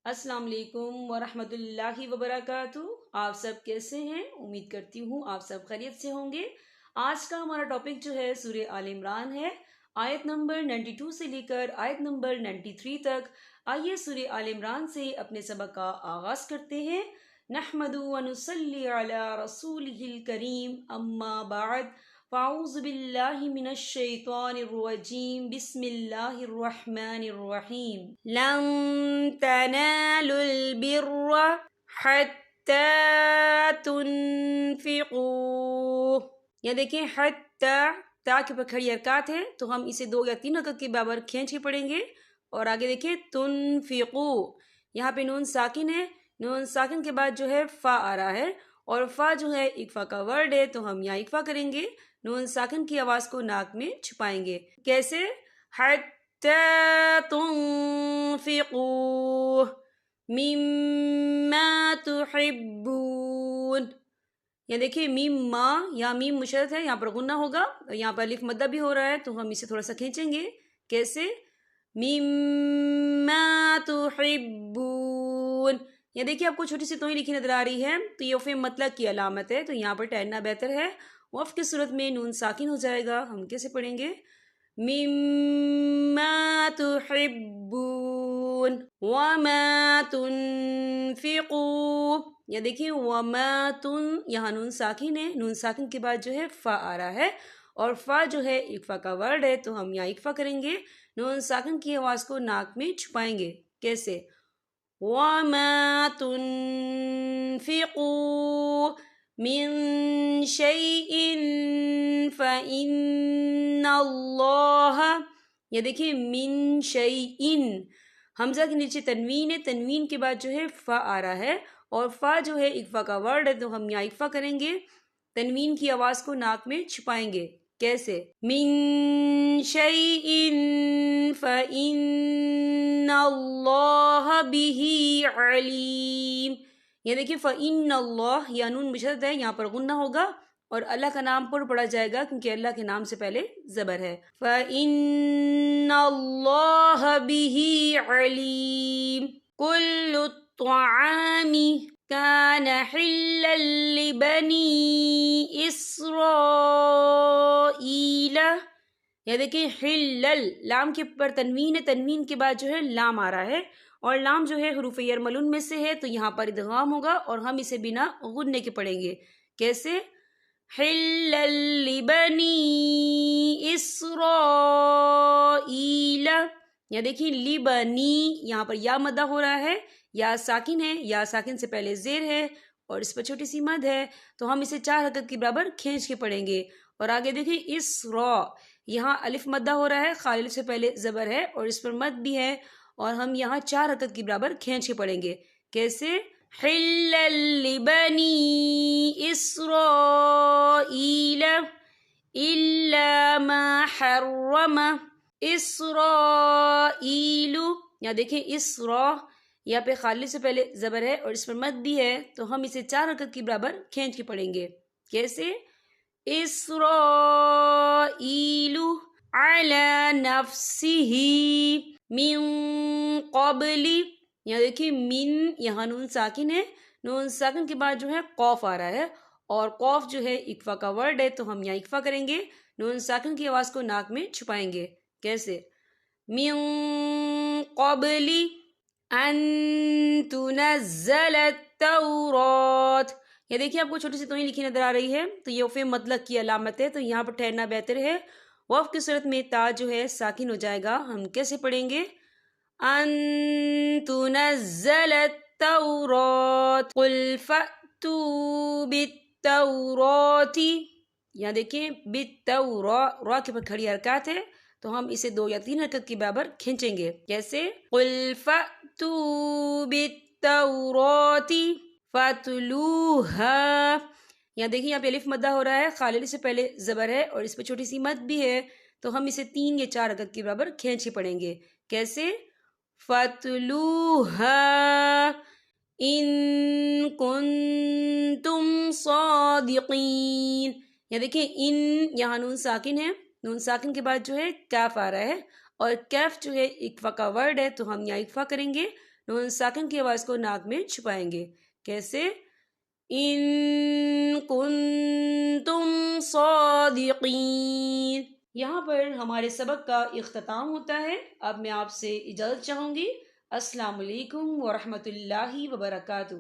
अस्सलाम वालेकुम वरहमतुल्लाहि वबरकातुहू। आप सब कैसे हैं? उम्मीद करती हूँ आप सब खैरियत से होंगे। आज का हमारा टॉपिक जो है सूरह आल इमरान है, आयत नंबर 92 से लेकर आयत नंबर 93 तक। आइए सूरह आल इमरान से अपने सबक का आगाज करते हैं। नहमदु व नुसल्ली अला रसूलिहिल करीम, अम्मा बाद, फ़ाऊज़ु बिल्लाहि मिनश शैतानिर रजीम, बिस्मिल्लाहिर रहमानिर रहीम। लन तनालुल बिर्रा हत्ता तुनफिकू। या देखिए हत्ता, ता के ऊपर खड़ी हरकत है तो हम इसे 2 या 3 हरकत के बराबर खींच के पढ़ेंगे। और आगे देखिए तुनफिकू, यहाँ पे नून साकिन है, नून साकिन के बाद जो है फा आ रहा है और फा जो है इकफा का वर्ड है तो हम यहाँ इकफा करेंगे, नून साकिन की आवाज को नाक में छुपाएंगे। कैसे? हत्ता तुनफिकू मिम्मा तुहिब्बून। या देखिए मीम मा या मीम मुशद्दद है, यहाँ पर गुन्ना होगा और यहाँ पर अलिफ मद्दा भी हो रहा है तो हम इसे थोड़ा सा खींचेंगे। कैसे? मिम्मा तुहिब्बून। या देखिए आपको छोटी सी तोई लिखी नजर आ रही है तो ये वफ़े मतलब की अलामत है तो यहाँ पर ठहरना बेहतर है। वफ़ की सूरत में नून साकिन हो जाएगा। हम कैसे पढ़ेंगे? मिम्मा तुहिब्बून वमा तुनफिकू। या देखिए वमा तुन, यहाँ नून साकिन है, नून साकिन के बाद जो है फा आ रहा है और फा जो है इकफा का वर्ड है तो हम यहाँ इकफा करेंगे, नून साकिन की आवाज को नाक में छुपाएंगे। कैसे? वमा तुनफिकू मिन शैइन फ़इन्नल्लाह। या देखिए मिन शैइन, हमजा के नीचे तनवीन है, तनवीन के बाद जो है फा आ रहा है और फा जो है इकफा का वर्ड है तो हम यहाँ इकफा करेंगे, तनवीन की आवाज को नाक में छुपाएंगे। कैसे? मिन शैइन फ़इन्नल्लाह बिही अलीम। ये देखिए फ़इन्नल्लाह, या नून मुशद्दद है, यहाँ पर गुन्ना होगा और अल्लाह का नाम पर पढ़ा जाएगा क्योंकि अल्लाह के नाम से पहले ज़बर है। फ़इन्नल्लाह बिही अलीम। कुल्लु त्वाआमी कान हिल्लल लिबनी इसराईल। या देखिए हिल्लल, लाम के ऊपर तनवीन है, तनवीन के बाद जो है लाम आ रहा है और लाम जो है हुरूफ यरमलून में से है तो यहाँ पर इदगाम होगा और हम इसे बिना गुन्ने के पढ़ेंगे। कैसे? हिल्लल लिबनी इसराईल। या देखिए लिबनी, यहाँ पर या मद्दा हो रहा है, या साकिन है, या साकिन से पहले जेर है और इस पर छोटी सी मद है तो हम इसे 4 हरकत के बराबर खींच के पढ़ेंगे। और आगे देखिए इसरा, यहाँ अलिफ मद्दा हो रहा है, खालिल से पहले जबर है और इस पर मद भी है और हम यहाँ 4 हरकत के बराबर खींच के पढ़ेंगे। कैसे? हिल्लल लिबनी इसराईल इल्ला मा हर्रम इसराईलु। या देखिए इसरा, यहाँ पे खाली से पहले जबर है और इस पर मद भी है तो हम इसे 4 हरकत के बराबर खींच के पढ़ेंगे। कैसे? इसराईलु अला नफ्सिही मिन क़ब्ली। यहाँ देखिए मिन, यहाँ नून साकिन है, नून साकिन के बाद जो है कौफ आ रहा है और कौफ जो है इकफा का वर्ड है तो हम यहाँ इकफा करेंगे, नून साकिन की आवाज को नाक में छुपाएंगे। कैसे? मिन क़ब्ली अन तुनज़्ज़ल तौरात। ये देखिए आपको छोटी सी तोई लिखी नजर आ रही है तो ये वफ़े मतलब की अलामत है तो यहाँ पर ठहरना बेहतर है। वफ़ की सूरत में ता जो है साकिन हो जाएगा। हम कैसे पढ़ेंगे? अन तुनज़्ज़ल तौरात कुल फ़अतू बित्तौराती। यहाँ देखिए बित्तौरा, रा के ऊपर खड़ी हरकत है तो हम इसे 2 या 3 हरकत के बराबर खींचेंगे। कैसे? कुल फ़अतू बित्तौराती फ़तलूहा। यहाँ देखिए यहाँ पे अलिफ मद्दा हो रहा है, खालिल से पहले जबर है और इस पर छोटी सी मद भी है तो हम इसे 3 या 4 हरकत के बराबर खींच के पढ़ेंगे। कैसे? फ़तलूहा इन कुंतुम सादिकीन। या देखिए इन, यहाँ नून साकिन है, नून साकिन के बाद जो है कैफ आ रहा है और कैफ जो है इकफा का वर्ड है तो हम यहाँ इकफा करेंगे, نون ساکن کی آواز کو ناک میں چھپائیں گے. کیسے؟ ان کنتم صادقین. یہاں پر ہمارے سبق کا اختتام ہوتا ہے. اب میں آپ سے اجازت چاہوں گی. السلام علیکم ورحمۃ اللہ وبرکاتہ.